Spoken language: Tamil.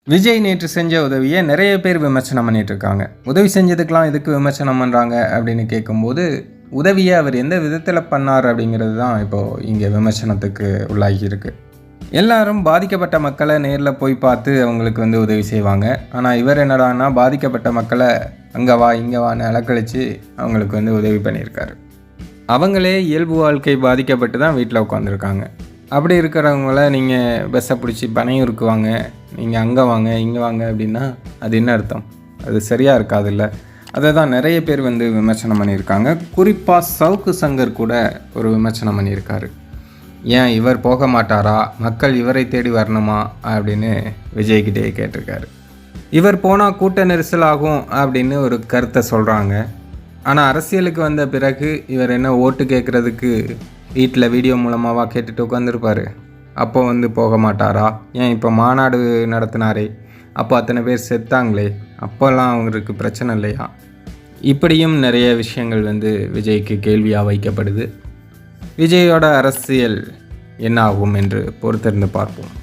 விஜய் நேற்று செஞ்ச உதவியை நிறைய பேர் விமர்சனம் பண்ணிட்டு இருக்காங்க. உதவி செஞ்சதுக்கெலாம் எதுக்கு விமர்சனம் பண்ணுறாங்க அப்படின்னு கேட்கும்போது, உதவியை அவர் எந்த விதத்தில் பண்ணார் அப்படிங்கிறது தான் இப்போது இங்கே விமர்சனத்துக்கு உள்ளாகியிருக்கு. எல்லாரும் பாதிக்கப்பட்ட மக்களை நேரில் போய் பார்த்து அவங்களுக்கு உதவி செய்வாங்க. ஆனால் இவர் என்னடான்னா பாதிக்கப்பட்ட மக்களை அங்கே வா இங்கே வான்னு அலக்கழித்து அவங்களுக்கு உதவி பண்ணியிருக்காரு. அவங்களே இயல்பு வாழ்க்கை பாதிக்கப்பட்டு தான் வீட்டில் உட்காந்துருக்காங்க. அப்படி இருக்கிறவங்கள நீங்கள் பஸ்ஸை பிடிச்சி பனையூருக்கு வாங்க, நீங்கள் அங்கே வாங்க இங்கே வாங்க அப்படின்னா அது என்ன அர்த்தம்? அது சரியாக இருக்காதுல்ல. அதை தான் நிறைய பேர் விமர்சனம் பண்ணியிருக்காங்க. குறிப்பாக சவுக்கு சங்கர் கூட ஒரு விமர்சனம் பண்ணியிருக்காரு. ஏன் இவர் போக மாட்டாரா, மக்கள் இவரை தேடி வரணுமா அப்படின்னு விஜய்கிட்டே கேட்டிருக்காரு. இவர் போனால் கூட்ட நெரிசல் ஆகும் அப்படின்னு ஒரு கருத்தை சொல்கிறாங்க. ஆனால் அரசியலுக்கு வந்த பிறகு இவர் என்ன ஓட்டு கேட்குறதுக்கு வீட்டில் வீடியோ மூலமாகவா கேட்டுட்டு உட்காந்துருப்பார்? அப்போ போக மாட்டாரா? ஏன் இப்போ மாநாடு நடத்தினாரே, அப்போ அத்தனை பேர் செத்தாங்களே, அப்போல்லாம் அவங்களுக்கு பிரச்சனை இல்லையா? இப்படியும் நிறைய விஷயங்கள் விஜய்க்கு கேள்வியாக வைக்கப்படுது. விஜயோட அரசியல் என்ன ஆகும் என்று பொறுத்திருந்து பார்ப்போம்.